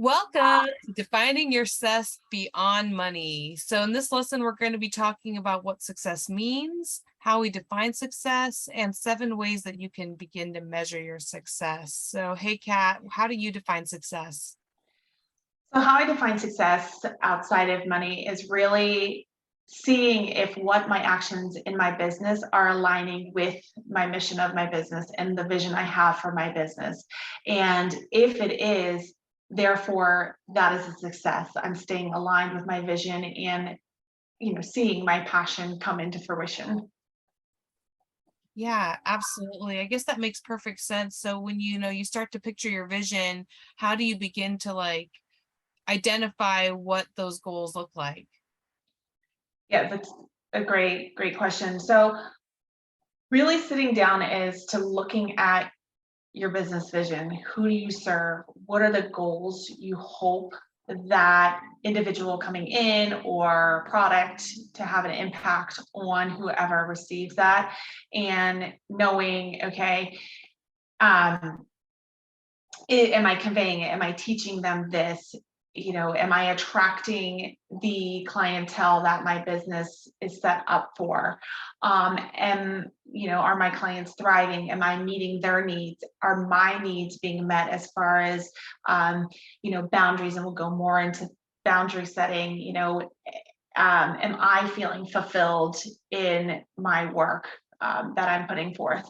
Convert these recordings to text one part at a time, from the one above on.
Welcome to Defining Your Success Beyond Money. So in this lesson, we're going to be talking about what success means, how we define success, and 7 ways that you can begin to measure your success. So, hey, Kat, how do you define success? So how I define success outside of money is really seeing if what my actions in my business are aligning with my mission of my business and the vision I have for my business. And if it is, therefore, that is a success. I'm staying aligned with my vision and, seeing my passion come into fruition. Yeah, absolutely. I guess that makes perfect sense. So when you start to picture your vision, how do you begin to identify what those goals look like? Yeah, that's a great question. So really sitting down is to looking at your business vision. Who do you serve? What are the goals you hope that individual coming in or product to have an impact on whoever receives that? And knowing, okay, um, am I conveying it? Am I teaching them this? Am I attracting the clientele that my business is set up for? Are my clients thriving? Am I meeting their needs? Are my needs being met as far as, boundaries? And we'll go more into boundary setting. Am I feeling fulfilled in my work that I'm putting forth?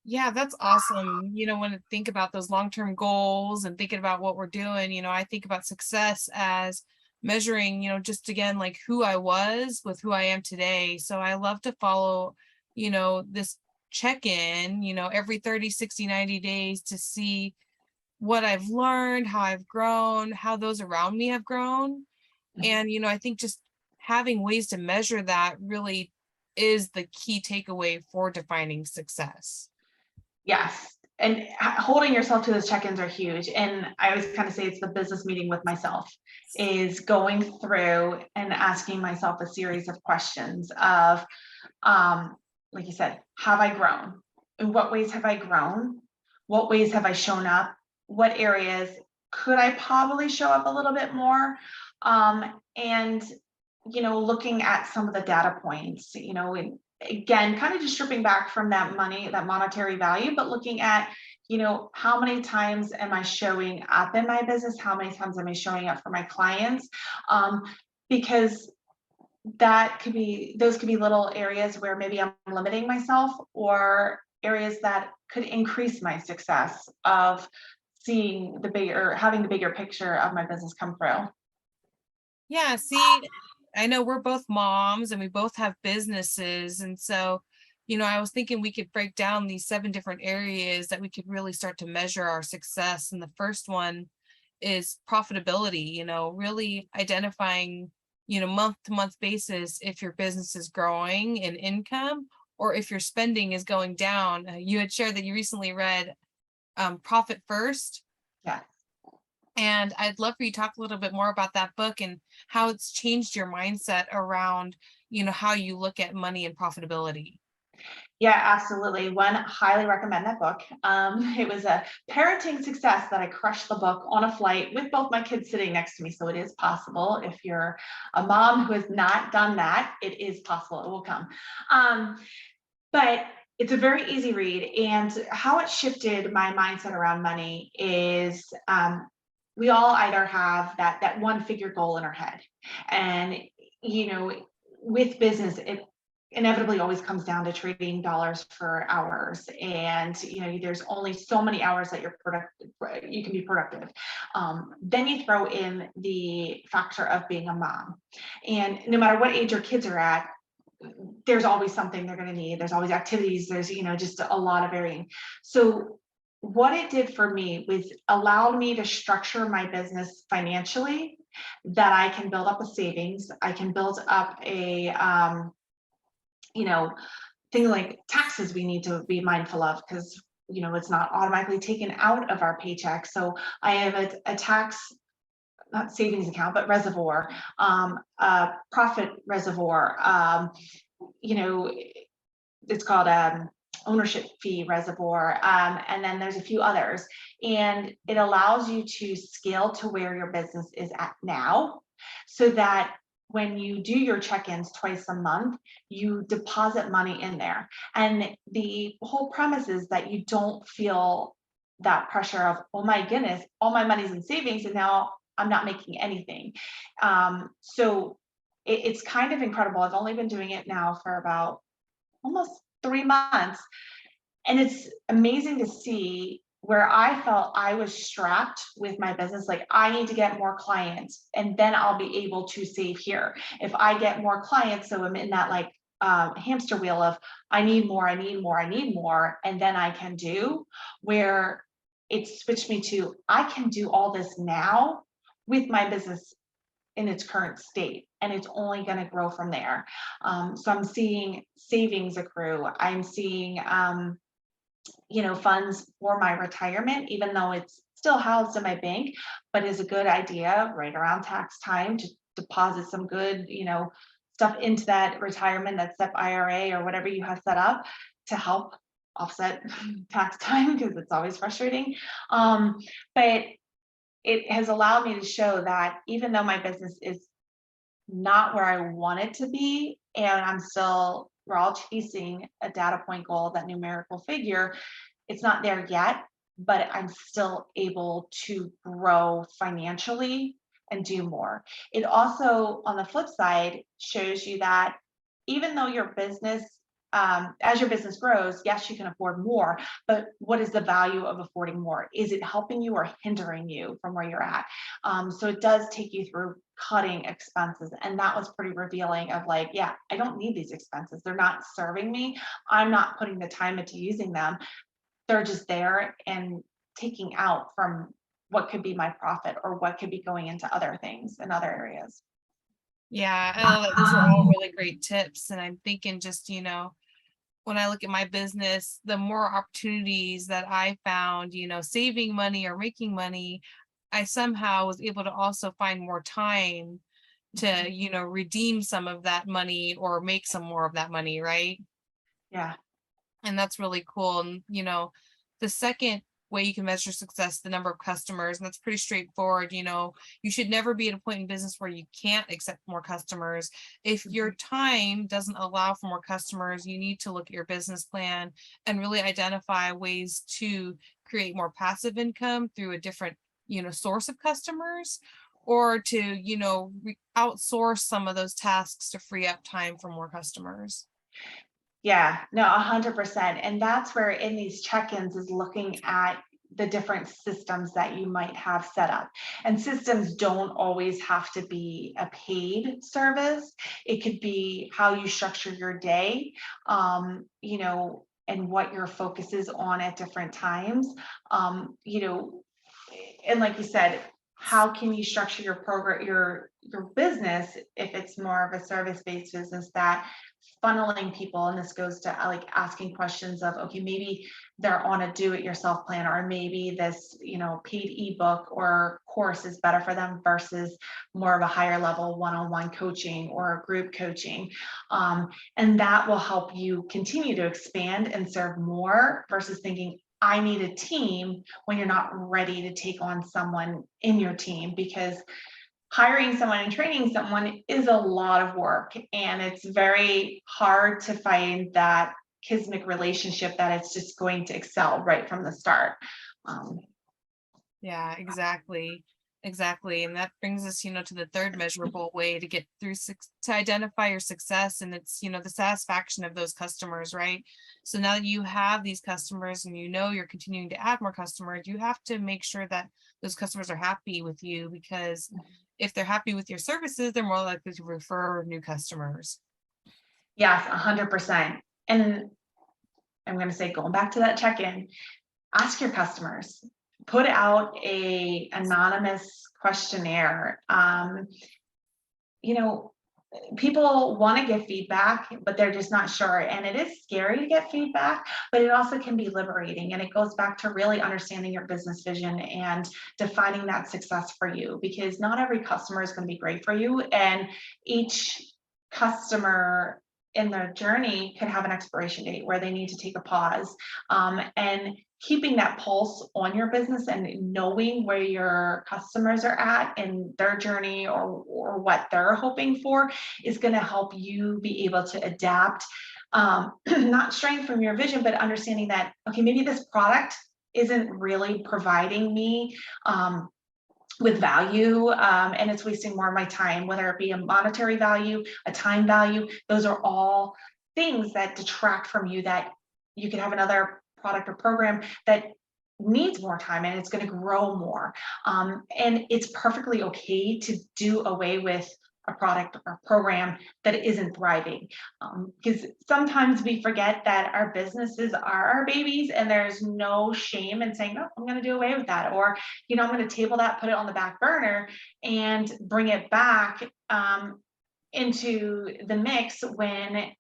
Yeah, that's awesome. When I think about those long-term goals and thinking about what we're doing, I think about success as measuring, just again, like who I was with who I am today. So I love to follow, this check-in, every 30, 60, 90 days to see what I've learned, how I've grown, how those around me have grown. And, I think just having ways to measure that really is the key takeaway for defining success. Yes. And holding yourself to those check-ins are huge. And I always kind of say it's the business meeting with myself, is going through and asking myself a series of questions of, like you said, have I grown? In what ways have I grown? What ways have I shown up? What areas could I probably show up a little bit more? And looking at some of the data points, and again, kind of just stripping back from that money, that monetary value, but looking at, how many times am I showing up in my business? How many times am I showing up for my clients? Because those could be little areas where maybe I'm limiting myself, or areas that could increase my success of seeing having the bigger picture of my business come through. Yeah, see, I know we're both moms and we both have businesses. And so, I was thinking we could break down these 7 different areas that we could really start to measure our success. And the first one is profitability, really identifying, month to month basis if your business is growing in income or if your spending is going down. You had shared that you recently read Profit First. Yeah. And I'd love for you to talk a little bit more about that book and how it's changed your mindset around, how you look at money and profitability. Yeah, absolutely. One, highly recommend that book. It was a parenting success that I crushed the book on a flight with both my kids sitting next to me. So it is possible. If you're a mom who has not done that, it is possible. It will come. But it's a very easy read. And how it shifted my mindset around money is, we all either have that one figure goal in our head. And, with business, it inevitably always comes down to trading dollars for hours. And, there's only so many hours that you can be productive. Then you throw in the factor of being a mom. And no matter what age your kids are at, there's always something they're going to need. There's always activities. There's, just a lot of varying. So what it did for me was allowed me to structure my business financially, that I can build up a savings. I can build up a, thing like taxes we need to be mindful of, because, it's not automatically taken out of our paycheck. So I have a tax, not savings account, but reservoir, a profit reservoir, you know, it's called ownership fee reservoir, and then there's a few others. And it allows you to scale to where your business is at now, so that when you do your check-ins twice a month, you deposit money in there. And the whole premise is that you don't feel that pressure of, oh my goodness, all my money's in savings and now I'm not making anything. So it's kind of incredible. I've only been doing it now for about almost 3 months. And it's amazing to see where I felt I was strapped with my business. Like, I need to get more clients and then I'll be able to save here. If I get more clients, so I'm in that like hamster wheel of I need more, I need more, I need more, and then I can do, where it switched me to I can do all this now with my business in its current state, and it's only going to grow from there. So I'm seeing savings accrue. I'm seeing, funds for my retirement, even though it's still housed in my bank, but is a good idea right around tax time to deposit some good, stuff into that retirement, that SEP IRA or whatever you have set up to help offset tax time, because it's always frustrating. But it has allowed me to show that even though my business is not where I want it to be, and we're all chasing a data point goal, that numerical figure, it's not there yet, but I'm still able to grow financially and do more. It also, on the flip side, shows you that even though your business, as your business grows, yes, you can afford more, but what is the value of affording more? Is it helping you or hindering you from where you're at? So it does take you through cutting expenses. And that was pretty revealing of like, yeah, I don't need these expenses. They're not serving me. I'm not putting the time into using them. They're just there and taking out from what could be my profit or what could be going into other things in other areas. Yeah, I love that. Those are all really great tips. And I'm thinking just, when I look at my business, the more opportunities that I found, saving money or making money, I somehow was able to also find more time to, redeem some of that money or make some more of that money, right? Yeah. And that's really cool. And, the second way you can measure success, the number of customers, and that's pretty straightforward. You should never be at a point in business where you can't accept more customers. If your Mhm. time doesn't allow for more customers, you need to look at your business plan and really identify ways to create more passive income through a different, source of customers, or to, outsource some of those tasks to free up time for more customers. Yeah, no, 100%. And that's where in these check-ins is looking at the different systems that you might have set up. And systems don't always have to be a paid service. It could be how you structure your day, and what your focus is on at different times. And like you said, how can you structure your program, your business, if it's more of a service-based business, that funneling people, and this goes to like asking questions of, okay, maybe they're on a do-it-yourself plan, or maybe this, paid ebook or course is better for them versus more of a higher level one-on-one coaching or group coaching. And that will help you continue to expand and serve more versus thinking, I need a team, when you're not ready to take on someone in your team, because hiring someone and training someone is a lot of work, and it's very hard to find that kismic relationship that it's just going to excel right from the start. Um, Yeah, exactly. Exactly. And that brings us, to the third measurable way to get through to identify your success. And it's, the satisfaction of those customers, right? So now that you have these customers and you're continuing to add more customers, you have to make sure that those customers are happy with you, because if they're happy with your services, they're more likely to refer new customers. yes, 100%. And I'm going to say, going back to that check-in, ask your customers, put out a anonymous questionnaire. You know, People want to give feedback, but they're just not sure. And it is scary to get feedback, but it also can be liberating. And it goes back to really understanding your business vision and defining that success for you, because not every customer is going to be great for you. And each customer in their journey could have an expiration date where they need to take a pause. And keeping that pulse on your business and knowing where your customers are at in their journey or what they're hoping for is going to help you be able to adapt, not straying from your vision, but understanding that, okay, maybe this product isn't really providing me with value, and it's wasting more of my time, whether it be a monetary value, a time value. Those are all things that detract from you, that you could have another product or program that needs more time and it's going to grow more. And it's perfectly okay to do away with a product or program that isn't thriving, because sometimes we forget that our businesses are our babies, and there's no shame in saying, no, I'm going to do away with that, or I'm going to table that, put it on the back burner, and bring it back into the mix when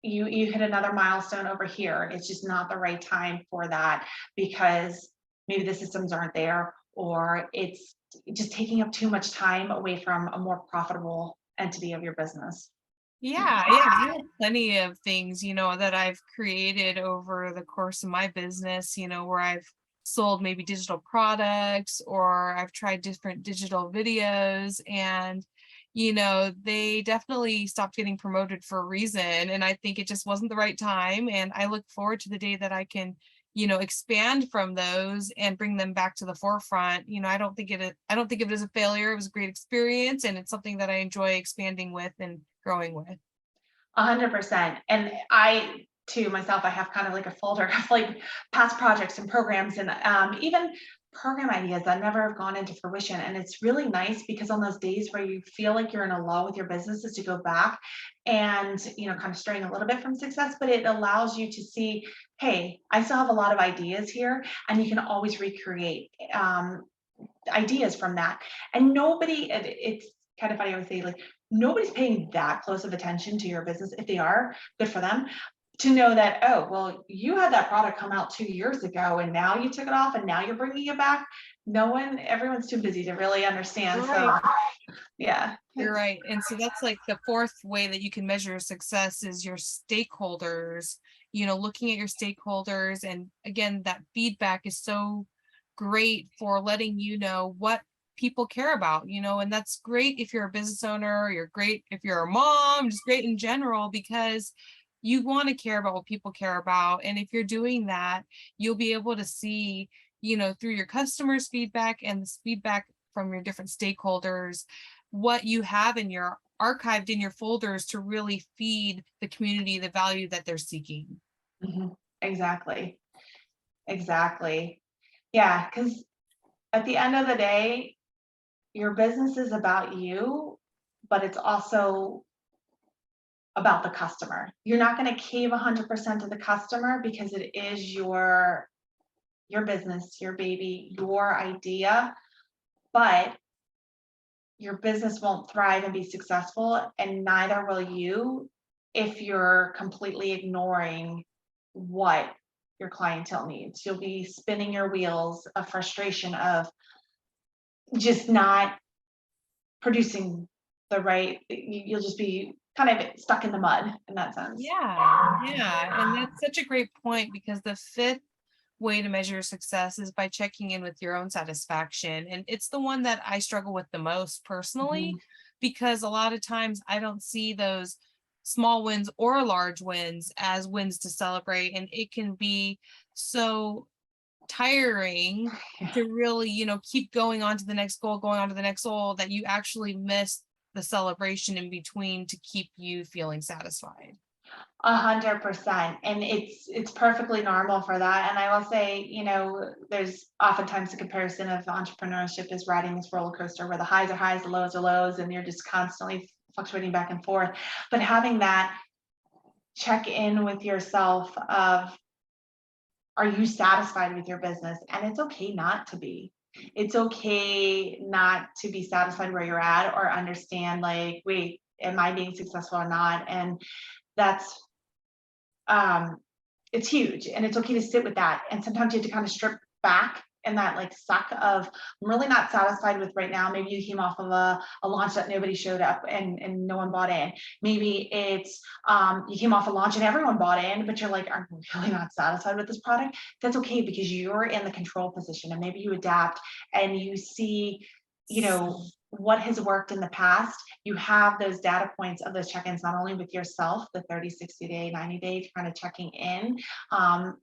you hit another milestone over here. It's just not the right time for that, because maybe the systems aren't there, or it's just taking up too much time away from a more profitable entity of your business. Yeah, I have plenty of things, that I've created over the course of my business, where I've sold maybe digital products, or I've tried different digital videos, and they definitely stopped getting promoted for a reason. And I think it just wasn't the right time. And I look forward to the day that I can, expand from those and bring them back to the forefront. I don't think of it as a failure. It was a great experience, and it's something that I enjoy expanding with and growing with. 100%. And I too myself, I have kind of like a folder of like past projects and programs, and even program ideas that never have gone into fruition. And it's really nice, because on those days where you feel like you're in a lull with your business, is to go back and kind of straying a little bit from success, but it allows you to see, hey, I still have a lot of ideas here, and you can always recreate ideas from that. And it's kind of funny, I would say, like, nobody's paying that close of attention to your business. If they are, good for them. To know that, oh, well, you had that product come out 2 years ago, and now you took it off, and now you're bringing it back. Everyone's too busy to really understand. Right. So, yeah. You're right. And so that's like the fourth way that you can measure success is your stakeholders, looking at your stakeholders. And again, that feedback is so great for letting you know what people care about, and that's great if you're a business owner, you're great if you're a mom, just great in general, because you want to care about what people care about. And if you're doing that, you'll be able to see, through your customers' feedback and this feedback from your different stakeholders, what you have in your archived in your folders to really feed the community the value that they're seeking. Exactly. Yeah, because at the end of the day, your business is about you, but it's also about the customer. You're not going to cave 100% to the customer, because it is your business, your baby, your idea. But your business won't thrive and be successful, and neither will you, if you're completely ignoring what your clientele needs. You'll be spinning your wheels of frustration, of just not producing the right, you'll just be kind of stuck in the mud in that sense. Yeah. And that's such a great point, because the fifth way to measure success is by checking in with your own satisfaction. And it's the one that I struggle with the most personally, because a lot of times I don't see those small wins or large wins as wins to celebrate. And it can be so tiring to really, keep going on to the next goal, that you actually miss the celebration in between to keep you feeling satisfied. 100%. And it's perfectly normal for that. And I will say, there's oftentimes a comparison of entrepreneurship is riding this roller coaster where the highs are highs, the lows are lows, and you're just constantly fluctuating back and forth. But having that check in with yourself of, are you satisfied with your business? And it's okay not to be. It's okay not to be satisfied where you're at, or understand, like, wait, am I being successful or not? And that's it's huge, and it's okay to sit with that. And sometimes you have to kind of strip back in that like suck of I'm really not satisfied with right now. Maybe you came off of a launch that nobody showed up and no one bought in. Maybe it's you came off a launch and everyone bought in, but you're like, I'm really not satisfied with this product. That's okay because you're in the control position, and maybe you adapt and you see, you know, what has worked in the past. You have those data points of those check-ins, not only with yourself, the 30, 60 day, 90 day kind of checking in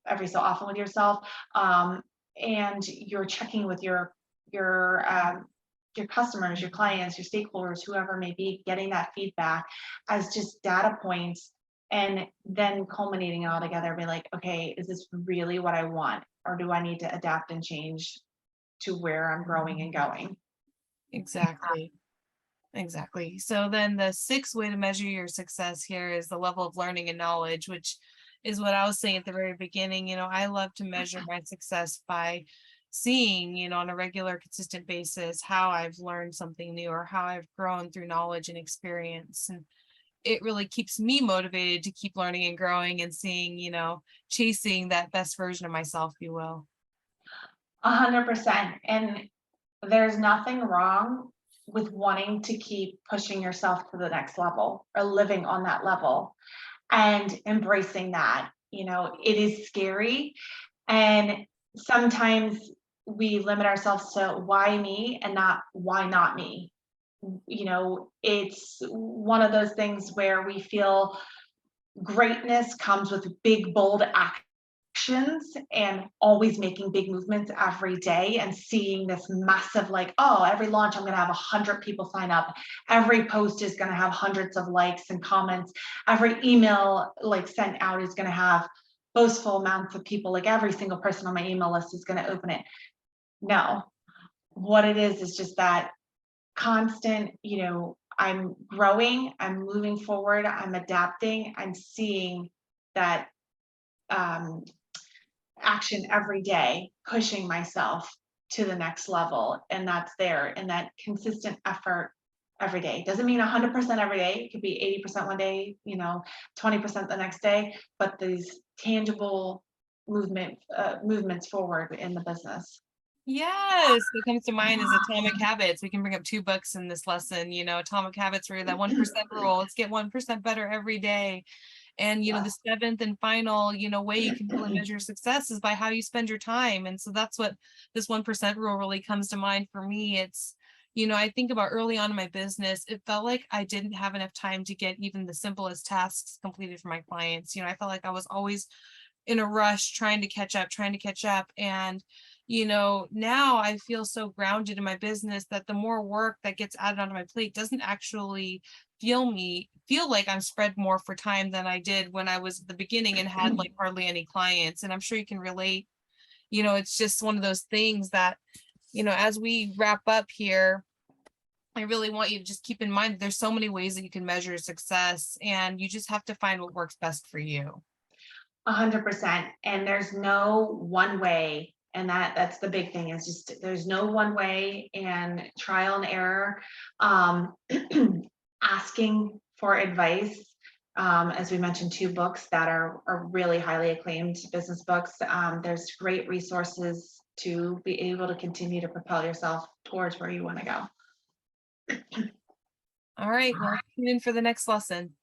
every so often with yourself. And you're checking with your customers, your clients, your stakeholders, whoever may be, getting that feedback as just data points, and then culminating it all together, be like, okay, is this really what I want? Or do I need to adapt and change to where I'm growing and going? Exactly. Exactly. So then the sixth way to measure your success here is the level of learning and knowledge, which is what I was saying at the very beginning. I love to measure my success by seeing, on a regular, consistent basis, how I've learned something new or how I've grown through knowledge and experience. And it really keeps me motivated to keep learning and growing and seeing, chasing that best version of myself, if you will. 100%. And there's nothing wrong with wanting to keep pushing yourself to the next level or living on that level and embracing that. It is scary. And sometimes we limit ourselves to why me and not why not me. It's one of those things where we feel greatness comes with big, bold actions and always making big movements every day and seeing this massive, like, oh, every launch I'm going to have 100 people sign up. Every post is going to have hundreds of likes and comments. Every email like sent out is going to have boastful amounts of people. Like every single person on my email list is going to open it. No, what it is just that constant, I'm growing, I'm moving forward, I'm adapting, I'm seeing that action every day, pushing myself to the next level. And that's there, and that consistent effort every day. Doesn't mean 100% every day. It could be 80% one day, 20% the next day, but these tangible movements forward in the business. Yes, what comes to mind is Atomic Habits. We can bring up two books in this lesson, Atomic Habits, where that 1% rule. Let's get 1% better every day. And, the seventh and final, way you can really measure success is by how you spend your time. And so that's what this 1% rule really comes to mind for me. It's, I think about early on in my business, it felt like I didn't have enough time to get even the simplest tasks completed for my clients. I felt like I was always in a rush trying to catch up. And, now I feel so grounded in my business that the more work that gets added onto my plate doesn't actually feel like I'm spread more for time than I did when I was at the beginning and had like hardly any clients. And I'm sure you can relate. It's just one of those things that, as we wrap up here, I really want you to just keep in mind that there's so many ways that you can measure success, and you just have to find what works best for you. 100%. And there's no one way. And that's the big thing, is just there's no one way, and trial and error, asking for advice. As we mentioned, two books that are really highly acclaimed business books. There's great resources to be able to continue to propel yourself towards where you want to go. All right, well, tune in for the next lesson.